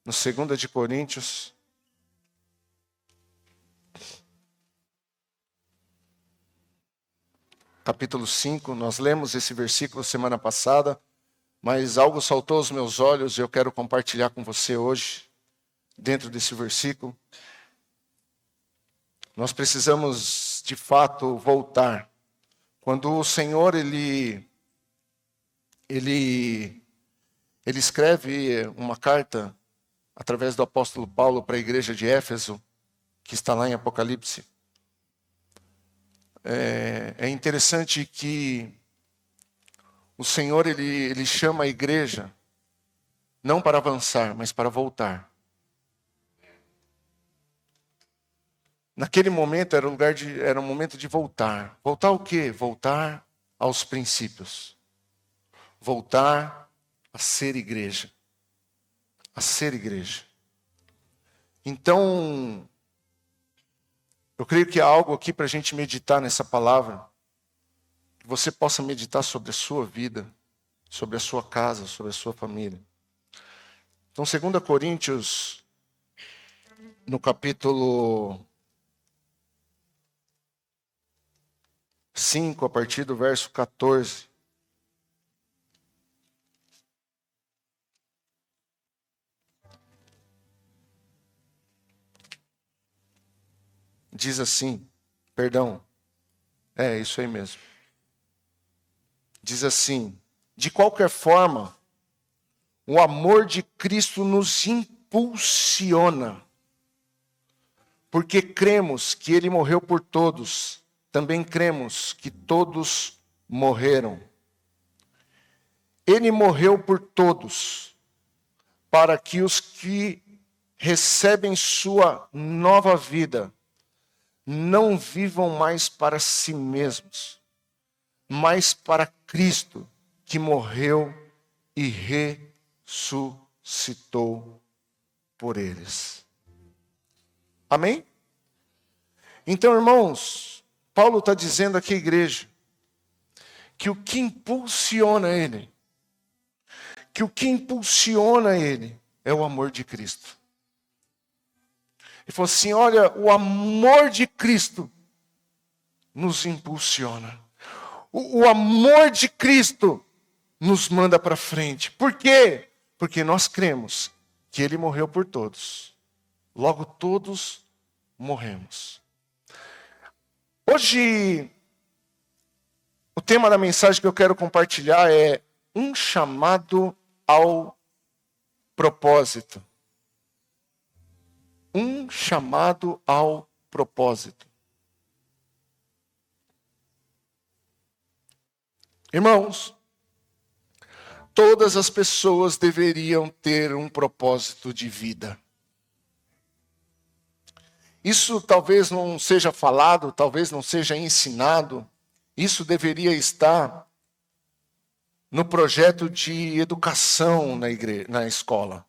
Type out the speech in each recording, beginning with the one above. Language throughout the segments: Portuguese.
no 2 de Coríntios, capítulo 5. Nós lemos esse versículo semana passada, mas algo saltou aos meus olhos e eu quero compartilhar com você hoje, dentro desse versículo. Nós precisamos, de fato, voltar. Quando o Senhor, Ele escreve uma carta, através do apóstolo Paulo, para a igreja de Éfeso, que está lá em Apocalipse. É interessante que o Senhor, ele chama a igreja, não para avançar, mas para voltar. Naquele momento era um momento de voltar. Voltar o quê? Voltar aos princípios. Voltar a ser igreja. A ser igreja. Então, eu creio que há algo aqui para a gente meditar nessa palavra. Que você possa meditar sobre a sua vida, sobre a sua casa, sobre a sua família. Então, 2 Coríntios, no capítulo 5, a partir do verso 14. Diz assim, isso aí mesmo. Diz assim: de qualquer forma, o amor de Cristo nos impulsiona, porque cremos que Ele morreu por todos, também cremos que todos morreram. Ele morreu por todos, para que os que recebem sua nova vida não vivam mais para si mesmos, mas para Cristo, que morreu e ressuscitou por eles. Amém? Então, irmãos, Paulo está dizendo aqui à igreja que o que impulsiona ele, é o amor de Cristo. Ele falou assim, olha, o amor de Cristo nos impulsiona. O amor de Cristo nos manda para frente. Por quê? Porque nós cremos que Ele morreu por todos. Logo todos morremos. Hoje, o tema da mensagem que eu quero compartilhar é um chamado ao propósito. Um chamado ao propósito. Irmãos, todas as pessoas deveriam ter um propósito de vida. Isso talvez não seja falado, talvez não seja ensinado. Isso deveria estar no projeto de educação na escola.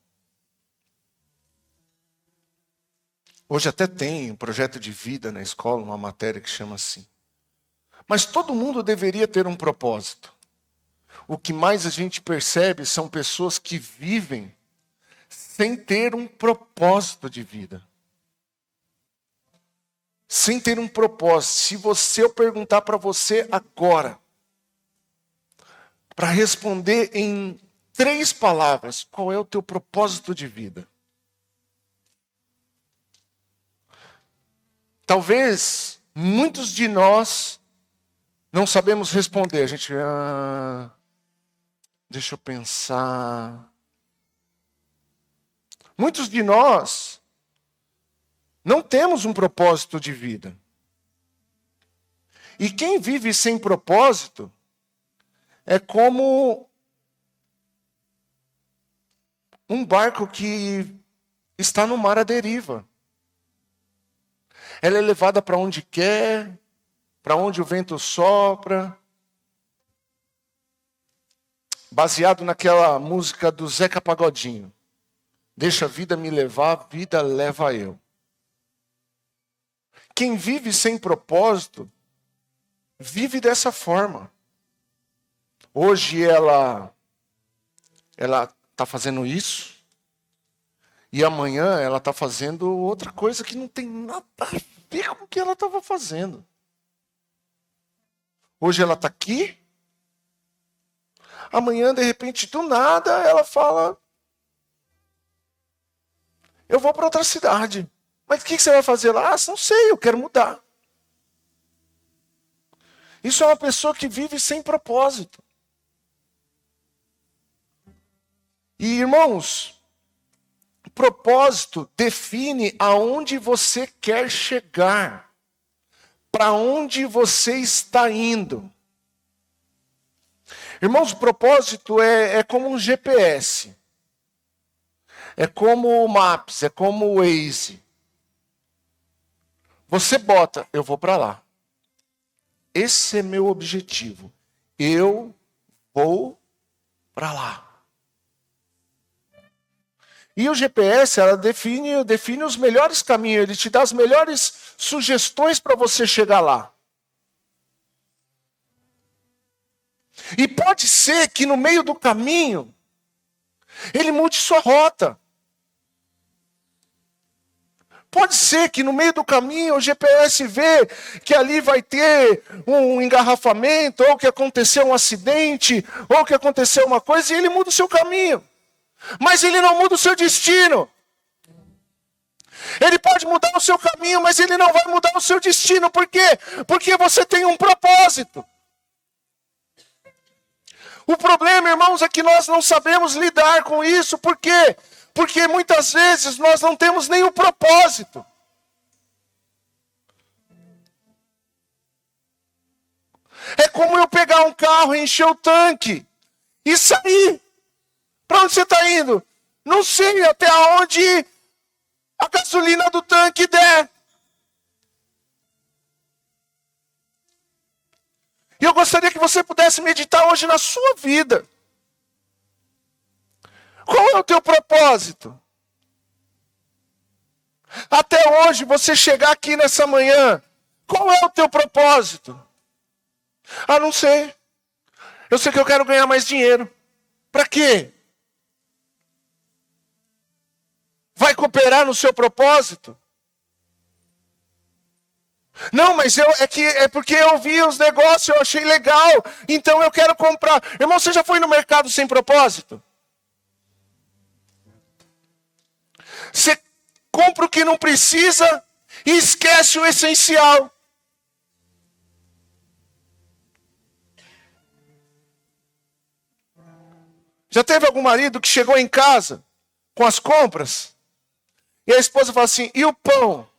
Hoje até tem um projeto de vida na escola, uma matéria que chama assim. Mas todo mundo deveria ter um propósito. O que mais a gente percebe são pessoas que vivem sem ter um propósito de vida. Sem ter um propósito. Se eu perguntar para você agora, para responder em 3 palavras, qual é o teu propósito de vida? Talvez muitos de nós não sabemos responder. A gente, deixa eu pensar. Muitos de nós não temos um propósito de vida. E quem vive sem propósito é como um barco que está no mar à deriva. Ela é levada para onde quer, para onde o vento sopra. Baseado naquela música do Zeca Pagodinho. Deixa a vida me levar, a vida leva eu. Quem vive sem propósito, vive dessa forma. Hoje ela está fazendo isso. E amanhã ela está fazendo outra coisa que não tem nada a ver com o que ela estava fazendo. Hoje ela está aqui. Amanhã, de repente, do nada, ela fala: eu vou para outra cidade. Mas o que você vai fazer lá? Ah, não sei, eu quero mudar. Isso é uma pessoa que vive sem propósito. E, irmãos, propósito define aonde você quer chegar, para onde você está indo. Irmãos, o propósito é como um GPS, é como o Maps, é como o Waze. Você bota, eu vou para lá. Esse é meu objetivo. Eu vou para lá. E o GPS, ela define os melhores caminhos, ele te dá as melhores sugestões para você chegar lá. E pode ser que no meio do caminho, ele mude sua rota. Pode ser que no meio do caminho o GPS vê que ali vai ter um engarrafamento, ou que aconteceu um acidente, ou que aconteceu uma coisa, e ele muda o seu caminho. Mas ele não muda o seu destino. Ele pode mudar o seu caminho, mas ele não vai mudar o seu destino. Por quê? Porque você tem um propósito. O problema, irmãos, é que nós não sabemos lidar com isso. Por quê? Porque muitas vezes nós não temos nenhum propósito. É como eu pegar um carro, encher o tanque e sair. Para onde você está indo? Não sei, até onde a gasolina do tanque der. E eu gostaria que você pudesse meditar hoje na sua vida. Qual é o teu propósito? Até hoje, você chegar aqui nessa manhã, qual é o teu propósito? Ah, não sei. Eu sei que eu quero ganhar mais dinheiro. Para quê? Vai cooperar no seu propósito? Não, mas é porque eu vi os negócios, eu achei legal, então eu quero comprar. Irmão, você já foi no mercado sem propósito? Você compra o que não precisa e esquece o essencial. Já teve algum marido que chegou em casa com as compras e a esposa fala assim: e o pão?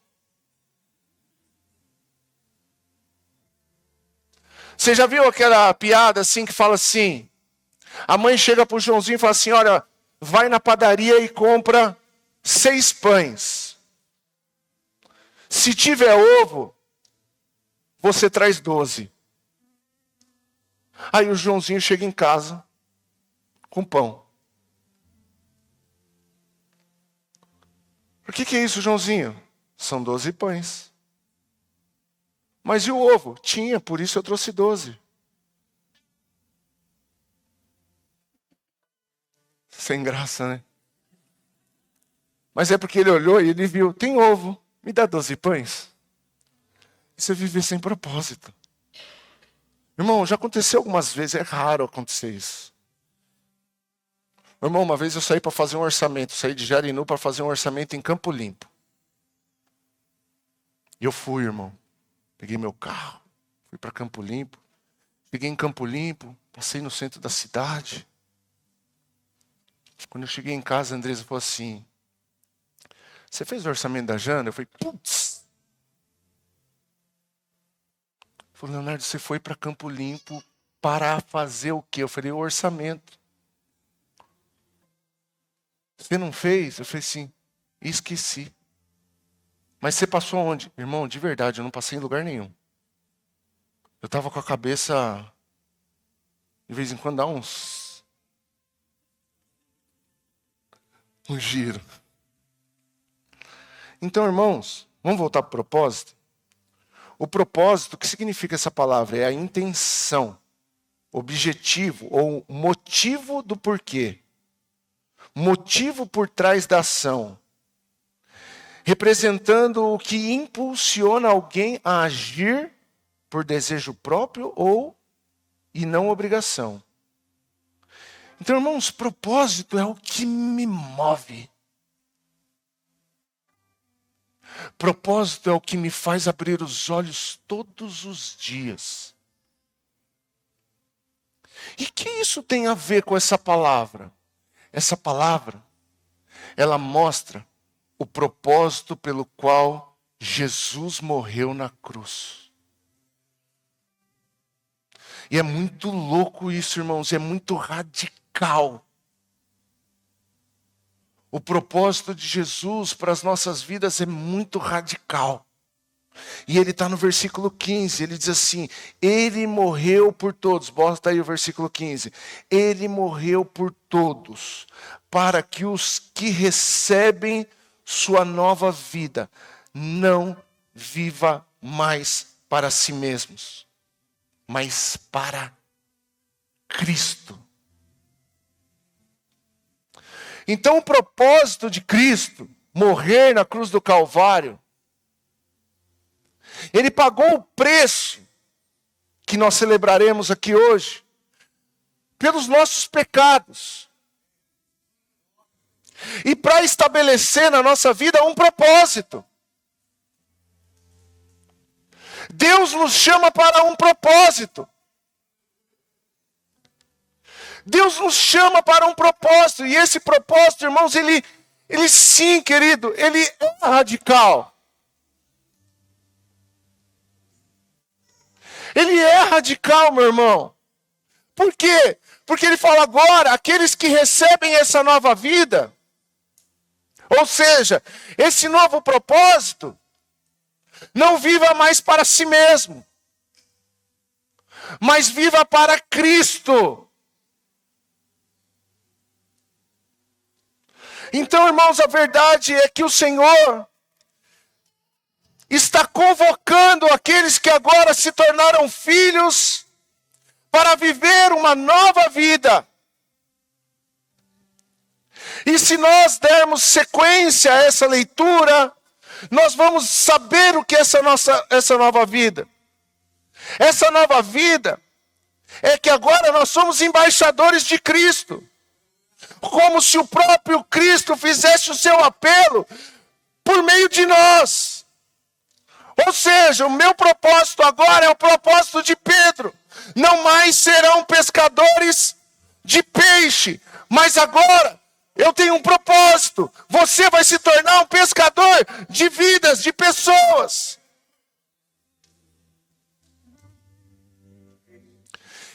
Você já viu aquela piada assim que fala assim? A mãe chega pro Joãozinho e fala assim: olha, vai na padaria e compra 6 pães. Se tiver ovo, você traz 12. Aí o Joãozinho chega em casa com pão. O que é isso, Joãozinho? São 12 pães. Mas e o ovo? Tinha, por isso eu trouxe 12. Sem graça, né? Mas é porque ele olhou e ele viu, tem ovo, me dá 12 pães. Isso é viver sem propósito. Irmão, já aconteceu algumas vezes, é raro acontecer isso. Irmão, uma vez eu saí para fazer um orçamento, saí de Jarinu para fazer um orçamento em Campo Limpo. E eu fui, irmão. Peguei meu carro, fui para Campo Limpo. Cheguei em Campo Limpo, passei no centro da cidade. Quando eu cheguei em casa, a Andresa falou assim: você fez o orçamento da Jana? Eu falei: putz. Falei: Leonardo, você foi para Campo Limpo para fazer o quê? Eu falei: o orçamento. Você não fez? Eu falei assim: esqueci. Mas você passou onde? Irmão, de verdade, eu não passei em lugar nenhum. Eu estava com a cabeça, de vez em quando dá um giro. Então, irmãos, vamos voltar para o propósito? O propósito, o que significa essa palavra? É a intenção, objetivo ou motivo do porquê. motivo por trás da ação, representando o que impulsiona alguém a agir por desejo próprio e não obrigação. Então, irmãos, propósito é o que me move. Propósito é o que me faz abrir os olhos todos os dias. E que isso tem a ver com essa palavra? Essa palavra, ela mostra o propósito pelo qual Jesus morreu na cruz. E é muito louco isso, irmãos, é muito radical. O propósito de Jesus para as nossas vidas é muito radical. E ele está no versículo 15, ele diz assim, ele morreu por todos, bota aí o versículo 15. Ele morreu por todos, para que os que recebem sua nova vida não viva mais para si mesmos, mas para Cristo. Então o propósito de Cristo morrer na cruz do Calvário, ele pagou o preço que nós celebraremos aqui hoje pelos nossos pecados. E para estabelecer na nossa vida um propósito. Deus nos chama para um propósito. Deus nos chama para um propósito. E esse propósito, irmãos, ele sim, querido, ele é radical. Ele é radical, meu irmão. Por quê? Porque ele fala agora, aqueles que recebem essa nova vida, ou seja, esse novo propósito, não viva mais para si mesmo, mas viva para Cristo. Então, irmãos, a verdade é que o Senhor está convocando aqueles que agora se tornaram filhos para viver uma nova vida. E se nós dermos sequência a essa leitura, nós vamos saber o que é essa nova vida. Essa nova vida é que agora nós somos embaixadores de Cristo. Como se o próprio Cristo fizesse o seu apelo por meio de nós. Ou seja, o meu propósito agora é o propósito de Pedro. Não mais serão pescadores de peixe, mas agora eu tenho um propósito. Você vai se tornar um pescador de vidas, de pessoas.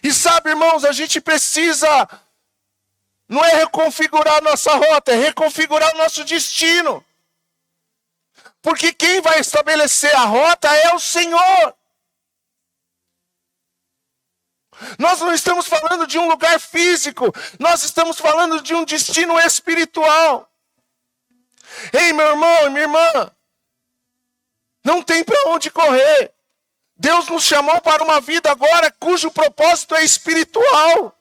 E sabe, irmãos, a gente precisa, não é reconfigurar nossa rota, é reconfigurar o nosso destino. Porque quem vai estabelecer a rota é o Senhor. Nós não estamos falando de um lugar físico, nós estamos falando de um destino espiritual. Ei, meu irmão e minha irmã, não tem para onde correr. Deus nos chamou para uma vida agora cujo propósito é espiritual.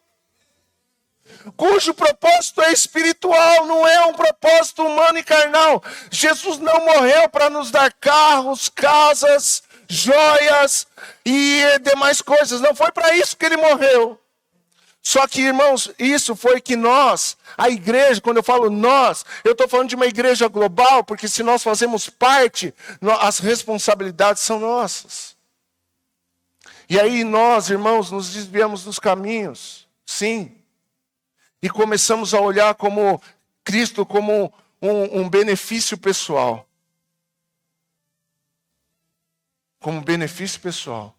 Cujo propósito é espiritual, não é um propósito humano e carnal. Jesus não morreu para nos dar carros, casas, joias e demais coisas. Não foi para isso que ele morreu. Só que, irmãos, isso foi que nós, a igreja, quando eu falo nós, eu estou falando de uma igreja global, porque se nós fazemos parte, as responsabilidades são nossas. E aí nós, irmãos, nos desviamos dos caminhos, sim. E começamos a olhar como Cristo como um benefício pessoal. Como benefício pessoal.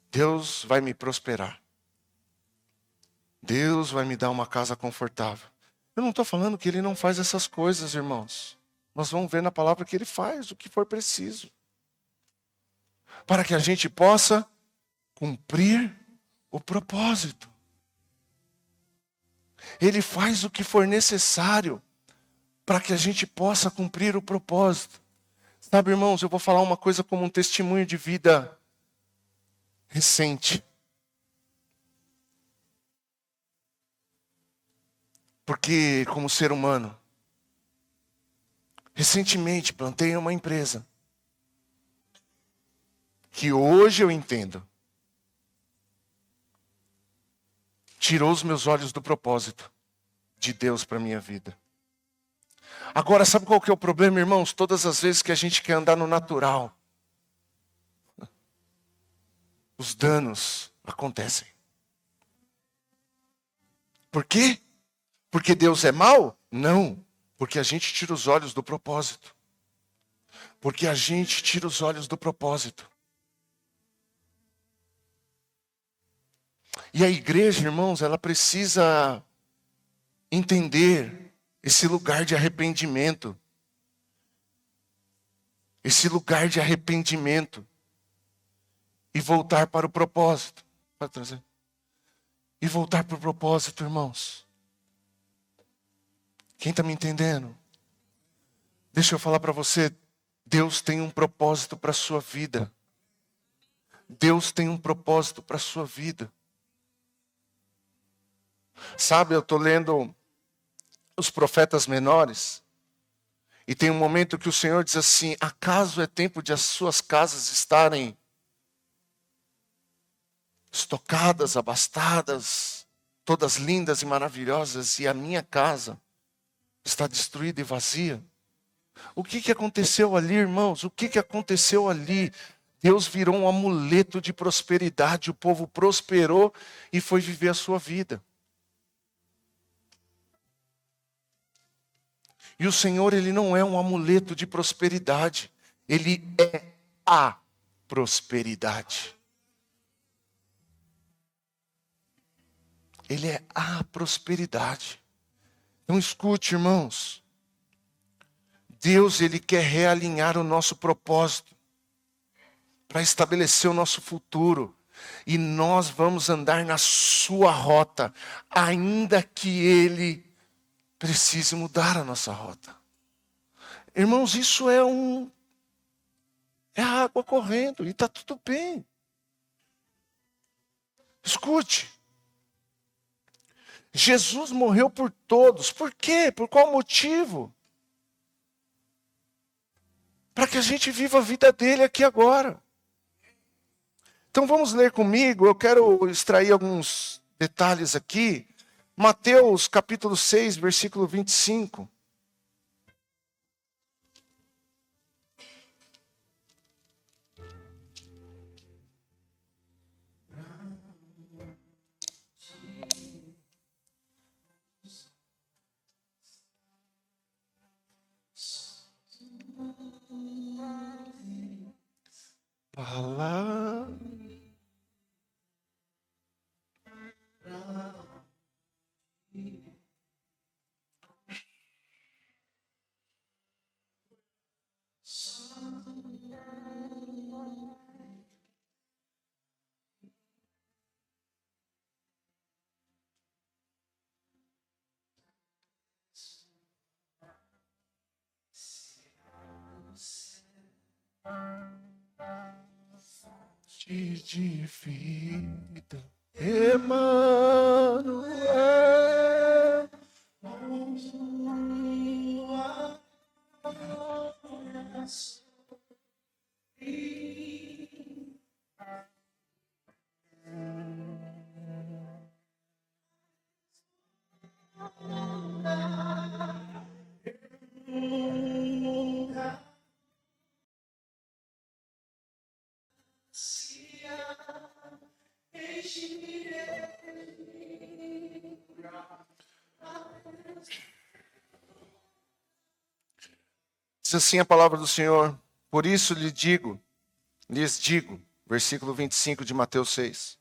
Deus vai me prosperar. Deus vai me dar uma casa confortável. Eu não estou falando que Ele não faz essas coisas, irmãos. Nós vamos ver na palavra que Ele faz o que for preciso. Para que a gente possa cumprir o propósito. Ele faz o que for necessário para que a gente possa cumprir o propósito. Sabe, irmãos, eu vou falar uma coisa como um testemunho de vida recente. Porque, como ser humano, recentemente plantei uma empresa que hoje eu entendo. Tirou os meus olhos do propósito de Deus para a minha vida. Agora, sabe qual que é o problema, irmãos? Todas as vezes que a gente quer andar no natural, os danos acontecem. Por quê? Porque Deus é mau? Não. Porque a gente tira os olhos do propósito. Porque a gente tira os olhos do propósito. E a igreja, irmãos, ela precisa entender esse lugar de arrependimento. Esse lugar de arrependimento. E voltar para o propósito. Pode trazer. E voltar para o propósito, irmãos. Quem está me entendendo? Deixa eu falar para você. Deus tem um propósito para a sua vida. Deus tem um propósito para a sua vida. Sabe, eu estou lendo os profetas menores. E tem um momento que o Senhor diz assim: acaso é tempo de as suas casas estarem estocadas, abastadas, todas lindas e maravilhosas, e a minha casa está destruída e vazia? O que aconteceu ali, irmãos? O que aconteceu ali? Deus virou um amuleto de prosperidade, o povo prosperou e foi viver a sua vida. E o Senhor, Ele não é um amuleto de prosperidade, Ele é a prosperidade. Ele é a prosperidade. Então escute, irmãos. Deus, Ele quer realinhar o nosso propósito para estabelecer o nosso futuro. E nós vamos andar na sua rota, ainda que Ele precise mudar a nossa rota. Irmãos, isso é a água correndo e está tudo bem. Escute. Jesus morreu por todos. Por quê? Por qual motivo? Para que a gente viva a vida dele aqui agora. Então vamos ler comigo. Eu quero extrair alguns detalhes aqui. Mateus capítulo 6, versículo 25. Palavra. De vida, Emmanuel. Diz assim a palavra do Senhor: por isso lhes digo, versículo 25 de Mateus 6.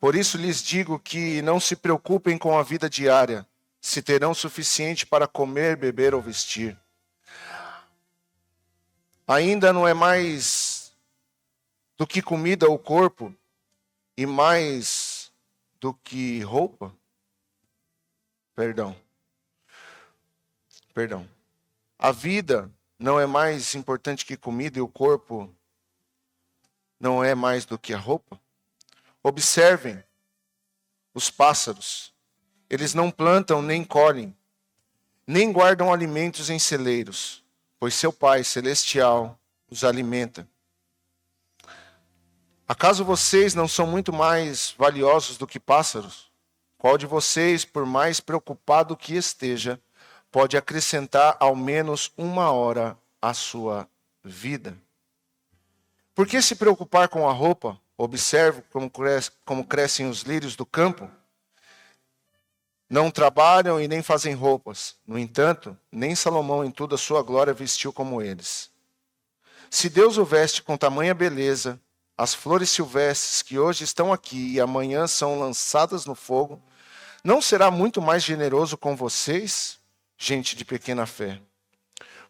Por isso lhes digo que não se preocupem com a vida diária, se terão o suficiente para comer, beber ou vestir. Ainda não é mais do que comida o corpo e mais do que roupa? Perdão. A vida não é mais importante que comida e o corpo não é mais do que a roupa? Observem os pássaros eles não plantam nem colhem, nem guardam alimentos em celeiros, pois seu Pai celestial os alimenta. Acaso vocês não são muito mais valiosos do que pássaros? Qual de vocês, por mais preocupado que esteja, pode acrescentar ao menos 1 hora à sua vida? Por que se preocupar com a roupa? Observe como crescem os lírios do campo. Não trabalham e nem fazem roupas. No entanto, nem Salomão em toda a sua glória vestiu como eles. Se Deus o veste com tamanha beleza, as flores silvestres que hoje estão aqui e amanhã são lançadas no fogo, não será muito mais generoso com vocês, gente de pequena fé?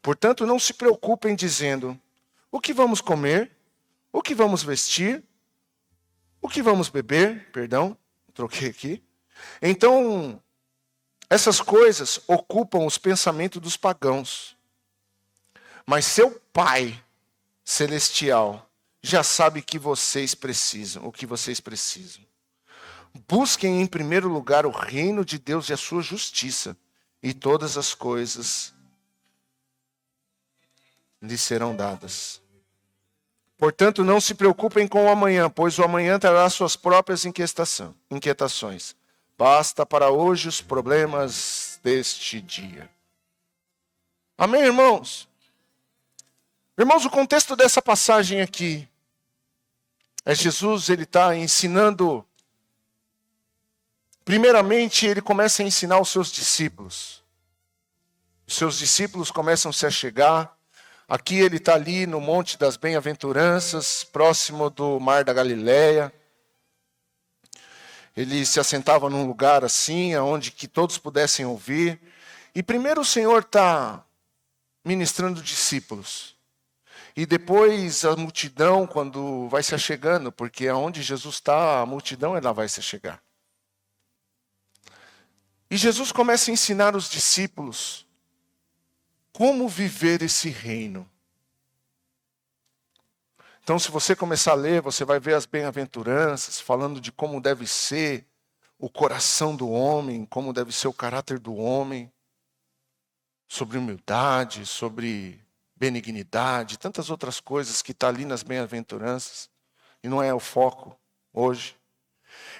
Portanto, não se preocupem dizendo: o que vamos comer? O que vamos vestir? O que vamos beber? Perdão, troquei aqui. Então, essas coisas ocupam os pensamentos dos pagãos. Mas seu Pai celestial já sabe que vocês precisam, o que vocês precisam. Busquem em primeiro lugar o reino de Deus e a sua justiça, e todas as coisas lhes serão dadas. Portanto, não se preocupem com o amanhã, pois o amanhã trará suas próprias inquietações. Basta para hoje os problemas deste dia. Amém, irmãos? Irmãos, o contexto dessa passagem aqui é Jesus, ele está ensinando. Primeiramente, ele começa a ensinar os seus discípulos. Os seus discípulos começam a se achegar. Aqui ele está ali no Monte das Bem-aventuranças, próximo do Mar da Galileia. Ele se assentava num lugar assim, onde que todos pudessem ouvir. E primeiro o Senhor está ministrando discípulos. E depois a multidão, quando vai se achegando, porque aonde Jesus está, a multidão ela vai se achegar. E Jesus começa a ensinar os discípulos como viver esse reino. Então, se você começar a ler, você vai ver as bem-aventuranças, falando de como deve ser o coração do homem, como deve ser o caráter do homem, sobre humildade, sobre benignidade, tantas outras coisas que estão ali nas bem-aventuranças, e não é o foco hoje.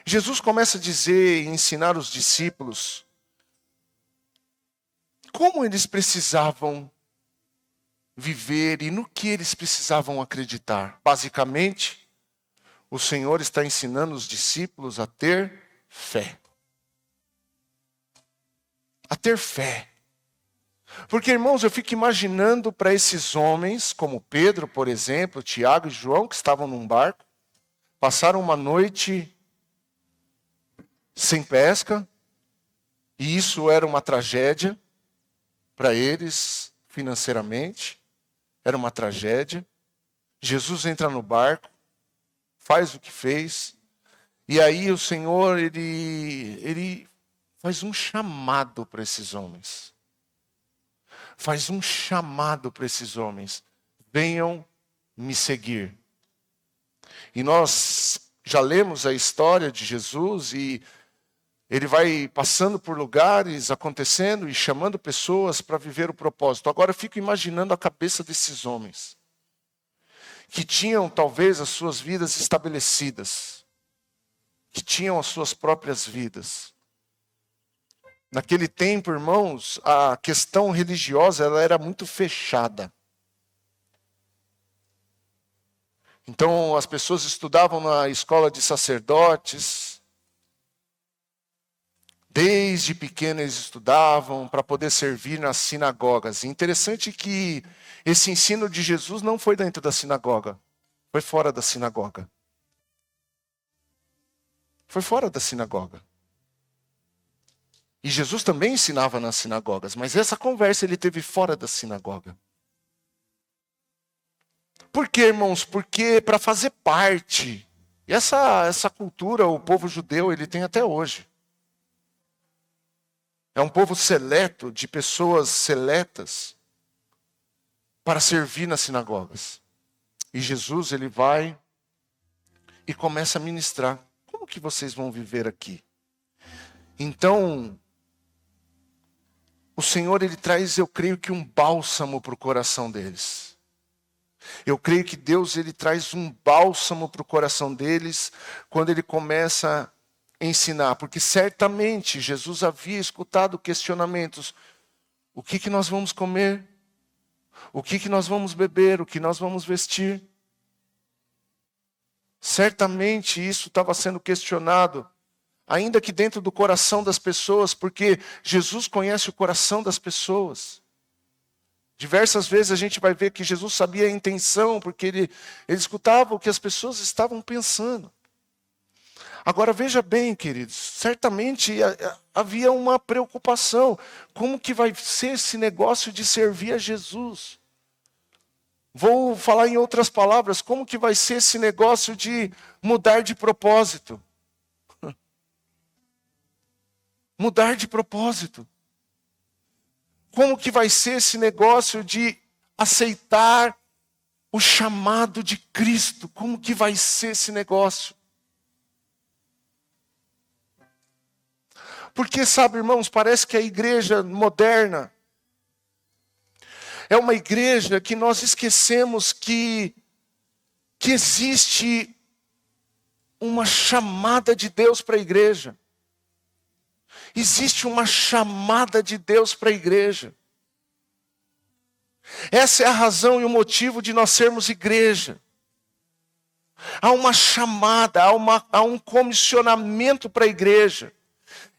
Jesus começa a dizer e ensinar os discípulos como eles precisavam viver e no que eles precisavam acreditar. Basicamente, o Senhor está ensinando os discípulos a ter fé. A ter fé. Porque, irmãos, eu fico imaginando para esses homens, como Pedro, por exemplo, Tiago e João, que estavam num barco, passaram uma noite sem pesca, e isso era uma tragédia para eles, financeiramente. Era uma tragédia. Jesus entra no barco, faz o que fez, e aí o Senhor, ele faz um chamado para esses homens. Faz um chamado para esses homens. Venham me seguir. E nós já lemos a história de Jesus e ele vai passando por lugares, acontecendo e chamando pessoas para viver o propósito. Agora eu fico imaginando a cabeça desses homens, que tinham talvez as suas vidas estabelecidas, que tinham as suas próprias vidas. Naquele tempo, irmãos, a questão religiosa ela era muito fechada. Então as pessoas estudavam na escola de sacerdotes. Desde pequeno eles estudavam para poder servir nas sinagogas. E interessante que esse ensino de Jesus não foi dentro da sinagoga, foi fora da sinagoga. Foi fora da sinagoga. E Jesus também ensinava nas sinagogas, mas essa conversa ele teve fora da sinagoga. Por quê, irmãos? Porque para fazer parte, e essa cultura o povo judeu ele tem até hoje. É um povo seleto, de pessoas seletas, para servir nas sinagogas. E Jesus, ele vai e começa a ministrar. Como que vocês vão viver aqui? Então, o Senhor, Ele traz, eu creio que um bálsamo para o coração deles. Eu creio que Deus, Ele traz um bálsamo para o coração deles quando Ele começa a ensinar. Porque certamente Jesus havia escutado questionamentos. O que nós vamos comer? O que nós vamos beber? O que nós vamos vestir? Certamente isso estava sendo questionado. Ainda que dentro do coração das pessoas, porque Jesus conhece o coração das pessoas. Diversas vezes a gente vai ver que Jesus sabia a intenção, porque ele escutava o que as pessoas estavam pensando. Agora veja bem, queridos, certamente havia uma preocupação. Como que vai ser esse negócio de servir a Jesus? Vou falar em outras palavras, como que vai ser esse negócio de mudar de propósito? Mudar de propósito. Como que vai ser esse negócio de aceitar o chamado de Cristo? Como que vai ser esse negócio? Porque, sabe, irmãos, parece que a igreja moderna é uma igreja que nós esquecemos que existe uma chamada de Deus para a igreja. Existe uma chamada de Deus para a igreja. Essa é a razão e o motivo de nós sermos igreja. Há uma chamada, há um comissionamento para a igreja.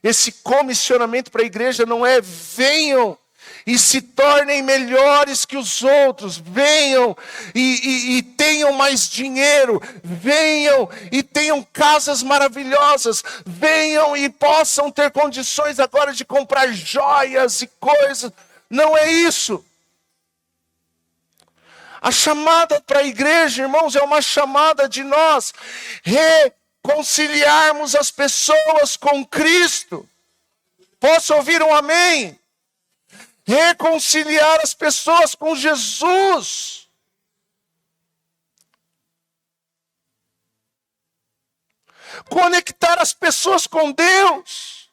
Esse comissionamento para a igreja não é venham e se tornem melhores que os outros, venham e tenham mais dinheiro, venham e tenham casas maravilhosas, venham e possam ter condições agora de comprar joias e coisas. Não é isso. A chamada para a igreja, irmãos, é uma chamada de nós reconciliarmos as pessoas com Cristo. Posso ouvir um amém? Reconciliar as pessoas com Jesus. Conectar as pessoas com Deus.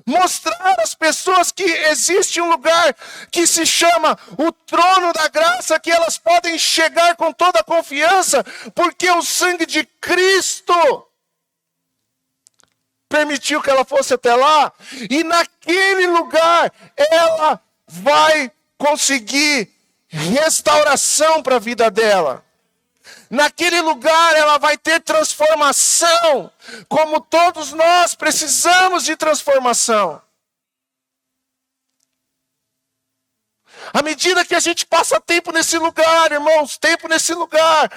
Mostrar às pessoas que existe um lugar que se chama o trono da graça, que elas podem chegar com toda a confiança, porque o sangue de Cristo permitiu que ela fosse até lá, e naquele lugar ela vai conseguir restauração para a vida dela. Naquele lugar ela vai ter transformação, como todos nós precisamos de transformação. À medida que a gente passa tempo nesse lugar, irmãos, tempo nesse lugar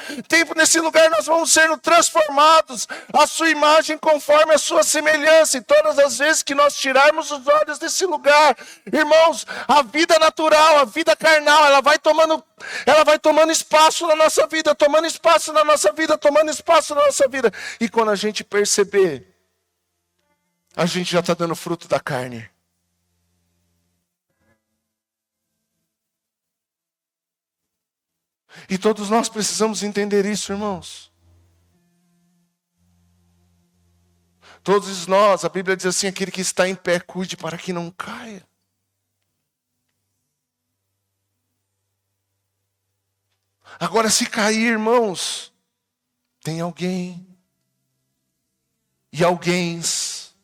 nós vamos sendo transformados à sua imagem conforme a sua semelhança. E todas as vezes que nós tirarmos os olhos desse lugar, irmãos, a vida natural, a vida carnal, ela vai tomando espaço na nossa vida, tomando espaço na nossa vida, tomando espaço na nossa vida. E quando a gente perceber, a gente já está dando fruto da carne. E todos nós precisamos entender isso, irmãos. Todos nós, a Bíblia diz assim, aquele que está em pé, cuide para que não caia. Agora, se cair, irmãos, tem alguém e alguéms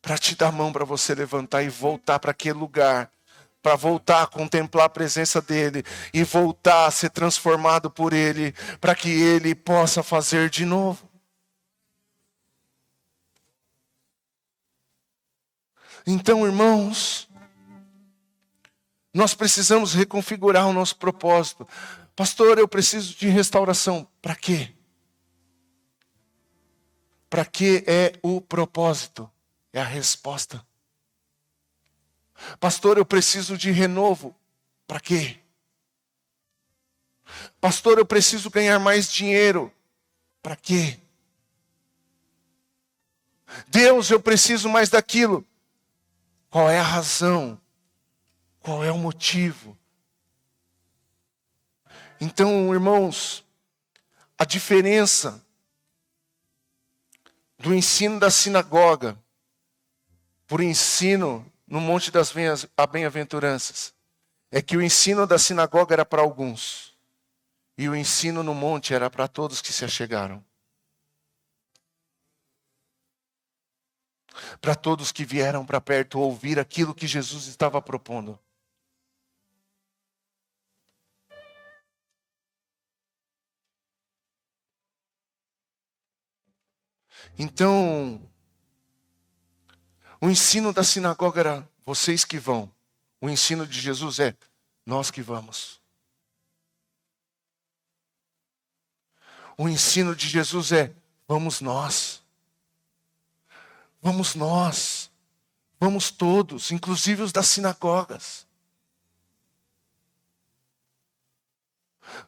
para te dar a mão para você levantar e voltar para aquele lugar, para voltar a contemplar a presença dele e voltar a ser transformado por ele, para que ele possa fazer de novo. Então, irmãos, nós precisamos reconfigurar o nosso propósito. Pastor, eu preciso de restauração. Para quê? Para que é o propósito? É a resposta. Pastor, eu preciso de renovo. Para quê? Pastor, eu preciso ganhar mais dinheiro. Para quê? Deus, eu preciso mais daquilo. Qual é a razão? Qual é o motivo? Então, irmãos, a diferença do ensino da sinagoga por ensino no Monte das Bem-aventuranças é que o ensino da sinagoga era para alguns e o ensino no monte era para todos que se achegaram. Para todos que vieram para perto ouvir aquilo que Jesus estava propondo. Então, o ensino da sinagoga era vocês que vão. O ensino de Jesus é nós que vamos. O ensino de Jesus é vamos nós. Vamos nós. Vamos todos, inclusive os das sinagogas.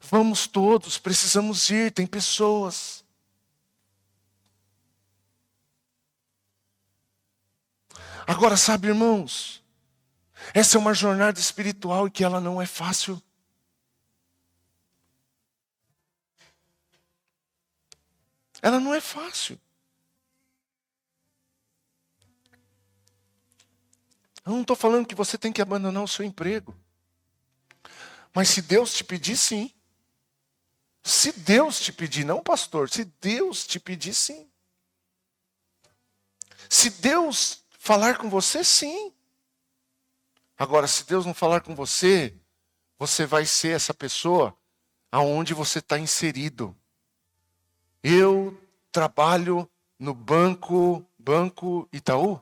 Vamos todos, precisamos ir, tem pessoas. Agora, sabe, irmãos, essa é uma jornada espiritual e que ela não é fácil. Ela não é fácil. Eu não estou falando que você tem que abandonar o seu emprego. Mas se Deus te pedir, sim. Se Deus te pedir, não pastor, se Deus te pedir, sim. Se Deus falar com você, sim. Agora, se Deus não falar com você, você vai ser essa pessoa aonde você está inserido. Eu trabalho no Banco Itaú,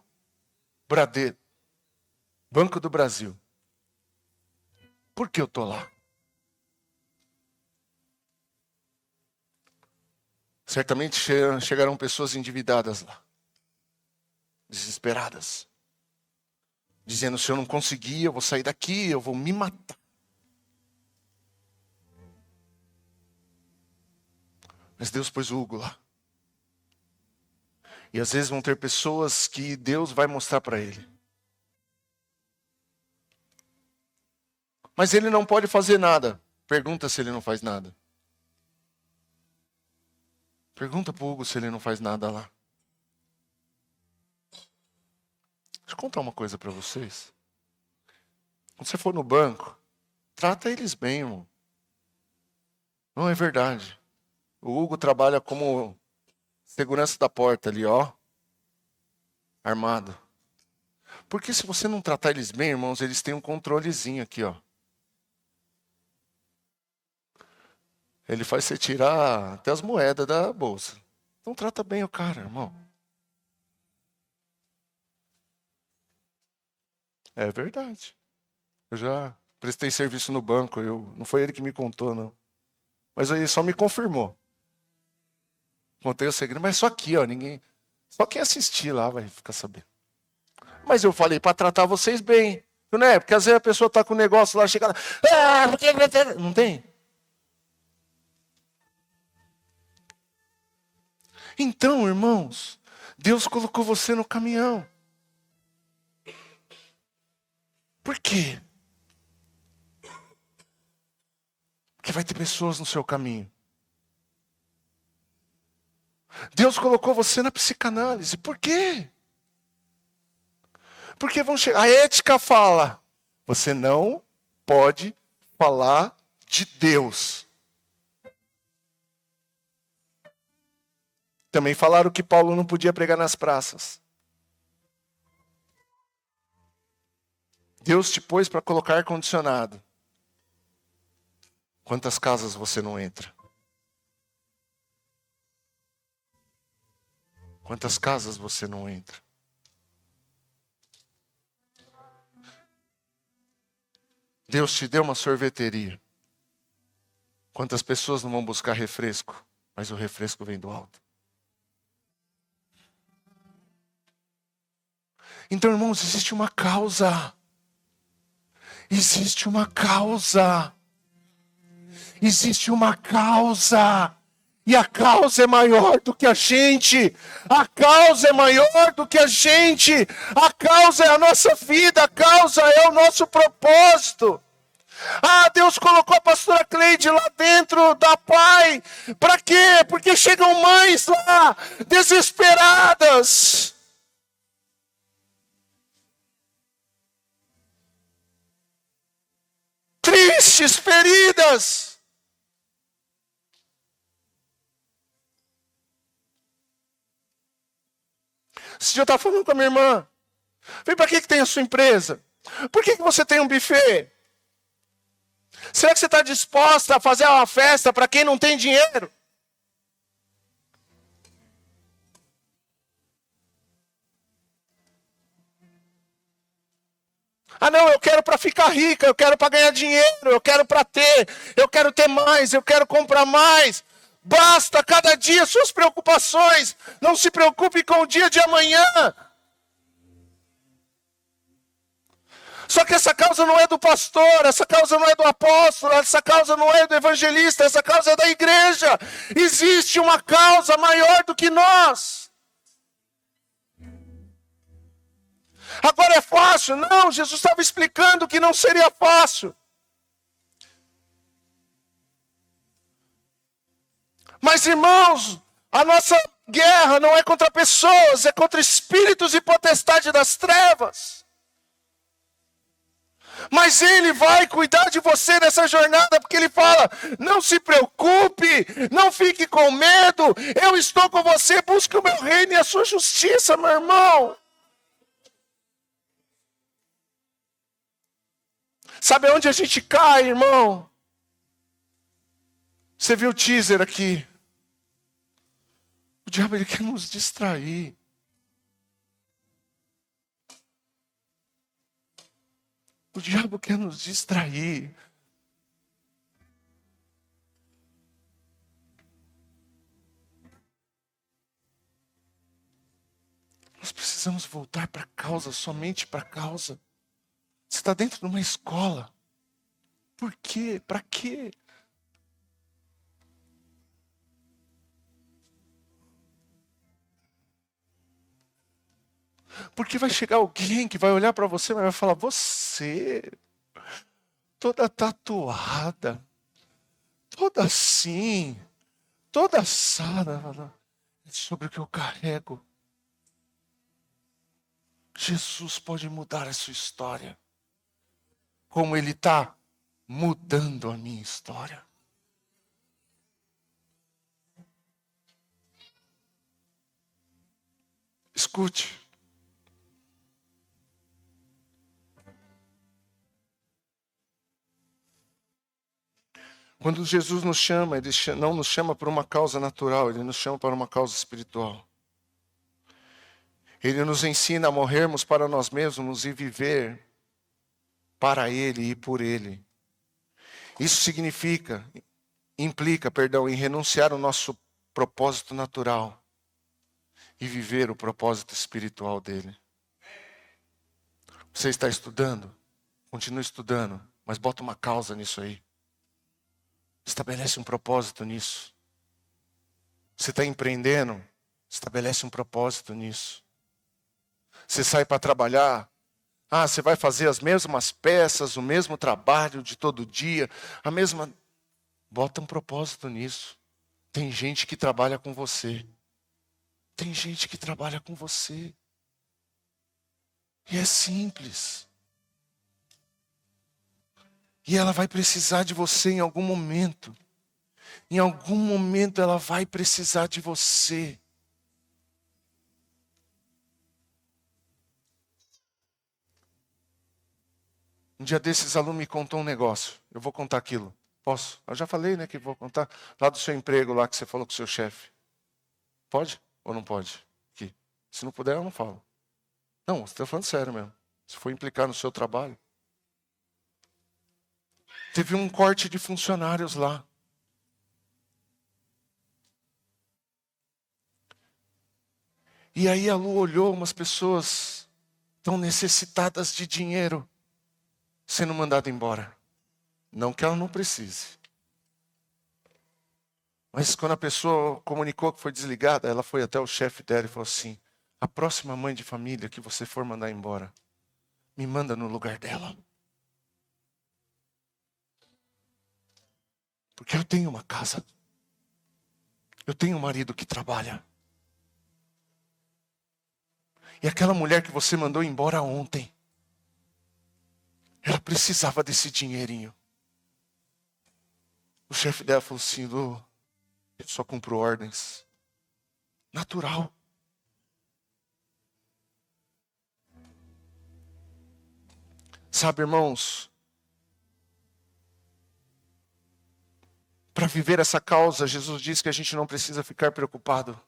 Banco do Brasil. Por que eu estou lá? Certamente chegarão pessoas endividadas lá. Desesperadas. Dizendo, se eu não conseguir, eu vou sair daqui, eu vou me matar. Mas Deus pôs o Hugo lá. E às vezes vão ter pessoas que Deus vai mostrar para ele. Mas ele não pode fazer nada. Pergunta se ele não faz nada. Pergunta para o Hugo se ele não faz nada lá. Deixa eu contar uma coisa para vocês. Quando você for no banco, trata eles bem, irmão. Não é verdade. O Hugo trabalha como segurança da porta ali, ó. Armado. Porque se você não tratar eles bem, irmãos, eles têm um controlezinho aqui, ó. Ele faz você tirar até as moedas da bolsa. Então trata bem o cara, irmão. É verdade. Eu já prestei serviço no banco. Não foi ele que me contou, não. Mas ele só me confirmou. Contei o segredo, mas só aqui, ó. Só quem assistir lá vai ficar sabendo. Mas eu falei para tratar vocês bem. Não é? Porque às vezes a pessoa está com um negócio lá, chega lá. Não tem? Então, irmãos, Deus colocou você no caminhão. Por quê? Porque vai ter pessoas no seu caminho. Deus colocou você na psicanálise. Por quê? Porque vão chegar. A ética fala: você não pode falar de Deus. Também falaram que Paulo não podia pregar nas praças. Deus te pôs para colocar ar-condicionado. Quantas casas você não entra? Quantas casas você não entra? Deus te deu uma sorveteria. Quantas pessoas não vão buscar refresco? Mas o refresco vem do alto. Então, irmãos, existe uma causa. Existe uma causa. Existe uma causa. E a causa é maior do que a gente. A causa é maior do que a gente. A causa é a nossa vida. A causa é o nosso propósito. Ah, Deus colocou a pastora Cleide lá dentro da Pai. Para quê? Porque chegam mães lá, desesperadas. Tristes, feridas. Esse dia eu estava falando com a minha irmã. Falei, para que tem a sua empresa? Por que você tem um buffet? Será que você está disposta a fazer uma festa para quem não tem dinheiro? Ah, não, eu quero para ficar rica, eu quero para ganhar dinheiro, eu quero para ter, eu quero ter mais, eu quero comprar mais. Basta cada dia suas preocupações. Não se preocupe com o dia de amanhã. Só que essa causa não é do pastor, essa causa não é do apóstolo, essa causa não é do evangelista, essa causa é da igreja. Existe uma causa maior do que nós. Agora é fácil? Não, Jesus estava explicando que não seria fácil. Mas irmãos, a nossa guerra não é contra pessoas, é contra espíritos e potestade das trevas. Mas Ele vai cuidar de você nessa jornada, porque Ele fala, não se preocupe, não fique com medo, eu estou com você, busque o meu reino e a sua justiça, meu irmão. Sabe onde a gente cai, irmão? Você viu o teaser aqui? O diabo ele quer nos distrair. O diabo quer nos distrair. Nós precisamos voltar para a causa, somente para a causa. Você está dentro de uma escola. Por quê? Para quê? Porque vai chegar alguém que vai olhar para você e vai falar, você, toda tatuada, toda assim, toda assada, é sobre o que eu carrego. Jesus pode mudar a sua história. Como Ele está mudando a minha história. Escute. Quando Jesus nos chama, Ele não nos chama por uma causa natural, Ele nos chama para uma causa espiritual. Ele nos ensina a morrermos para nós mesmos e viver para Ele e por Ele. Isso implica, em renunciar ao nosso propósito natural e viver o propósito espiritual dele. Você está estudando? Continue estudando, mas bota uma causa nisso aí. Estabelece um propósito nisso. Você está empreendendo? Estabelece um propósito nisso. Você sai para trabalhar? Ah, você vai fazer as mesmas peças, o mesmo trabalho de todo dia, a mesma... Bota um propósito nisso. Tem gente que trabalha com você. Tem gente que trabalha com você. E é simples. E ela vai precisar de você em algum momento. Em algum momento ela vai precisar de você. Um dia desses aluno me contou um negócio. Eu vou contar aquilo. Posso? Eu já falei, né, que vou contar. Lá do seu emprego, lá que você falou com o seu chefe. Pode ou não pode? Aqui. Se não puder, eu não falo. Não, você está falando sério mesmo. Se for implicar no seu trabalho. Teve um corte de funcionários lá. E aí a Lu olhou umas pessoas tão necessitadas de dinheiro sendo mandada embora. Não que ela não precise. Mas quando a pessoa comunicou que foi desligada, ela foi até o chefe dela e falou assim, a próxima mãe de família que você for mandar embora, me manda no lugar dela. Porque eu tenho uma casa. Eu tenho um marido que trabalha. E aquela mulher que você mandou embora ontem, ela precisava desse dinheirinho. O chefe dela falou assim, Lu, eu só cumpro ordens. Natural. Sabe, irmãos, para viver essa causa, Jesus diz que a gente não precisa ficar preocupado.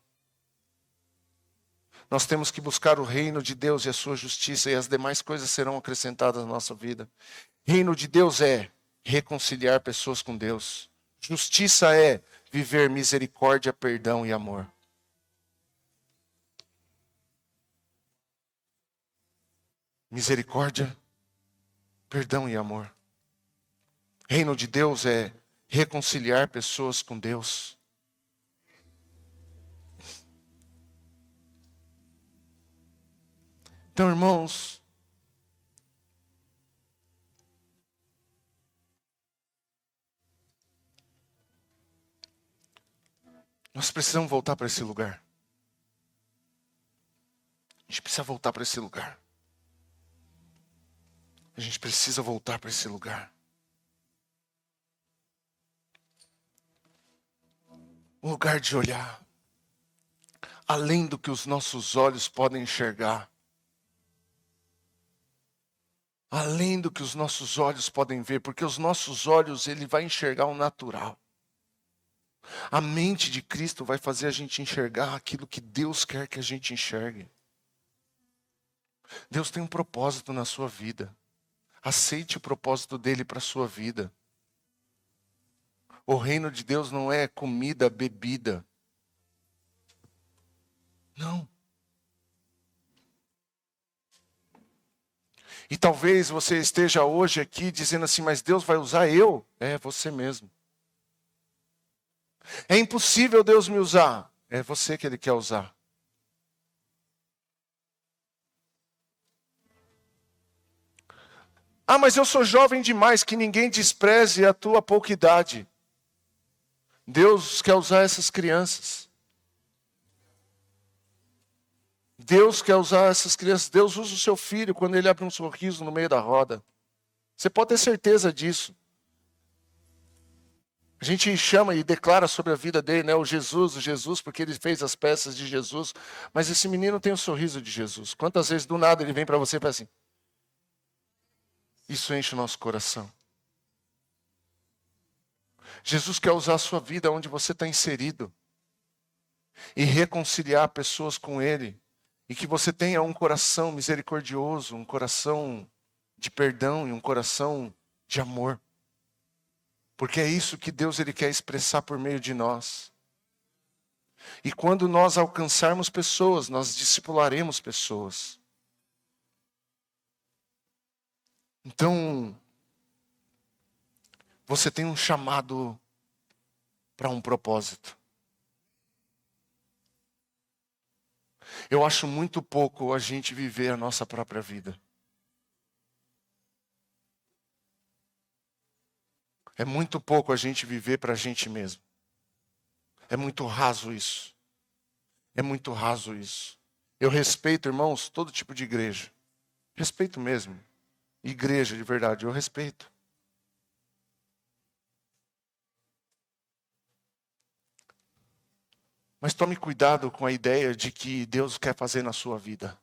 Nós temos que buscar o reino de Deus e a sua justiça, e as demais coisas serão acrescentadas na nossa vida. Reino de Deus é reconciliar pessoas com Deus. Justiça é viver misericórdia, perdão e amor. Misericórdia, perdão e amor. Reino de Deus é reconciliar pessoas com Deus. Então, irmãos, nós precisamos voltar para esse lugar. A gente precisa voltar para esse lugar. A gente precisa voltar para esse lugar. Um lugar de olhar além do que os nossos olhos podem enxergar. Além do que os nossos olhos podem ver, porque os nossos olhos, ele vai enxergar o natural. A mente de Cristo vai fazer a gente enxergar aquilo que Deus quer que a gente enxergue. Deus tem um propósito na sua vida. Aceite o propósito dele para a sua vida. O reino de Deus não é comida, bebida. Não. E talvez você esteja hoje aqui dizendo assim, mas Deus vai usar eu? É você mesmo. É impossível Deus me usar. É você que Ele quer usar. Ah, mas eu sou jovem demais, que ninguém despreze a tua pouca idade. Deus quer usar essas crianças. Deus quer usar essas crianças. Deus usa o seu filho quando ele abre um sorriso no meio da roda. Você pode ter certeza disso. A gente chama e declara sobre a vida dele, né? O Jesus, porque ele fez as peças de Jesus. Mas esse menino tem o sorriso de Jesus. Quantas vezes do nada ele vem para você e fala assim? Isso enche o nosso coração. Jesus quer usar a sua vida onde você está inserido. E reconciliar pessoas com ele. E que você tenha um coração misericordioso, um coração de perdão e um coração de amor. Porque é isso que Deus ele quer expressar por meio de nós. E quando nós alcançarmos pessoas, nós discipularemos pessoas. Então, você tem um chamado para um propósito. Eu acho muito pouco a gente viver a nossa própria vida. É muito pouco a gente viver para a gente mesmo. É muito raso isso. É muito raso isso. Eu respeito, irmãos, todo tipo de igreja. Respeito mesmo. Igreja de verdade, eu respeito. Mas tome cuidado com a ideia de que Deus quer fazer na sua vida.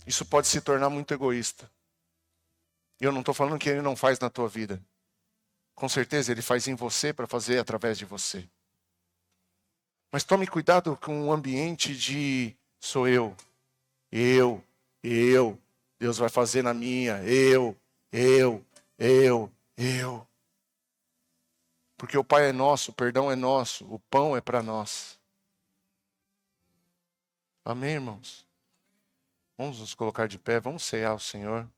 Isso pode se tornar muito egoísta. Eu não estou falando que Ele não faz na tua vida. Com certeza Ele faz em você para fazer através de você. Mas tome cuidado com o ambiente de sou eu. Deus vai fazer na minha. Eu. Porque o Pai é nosso, o perdão é nosso, o pão é para nós. Amém, irmãos? Vamos nos colocar de pé, vamos cear ao Senhor.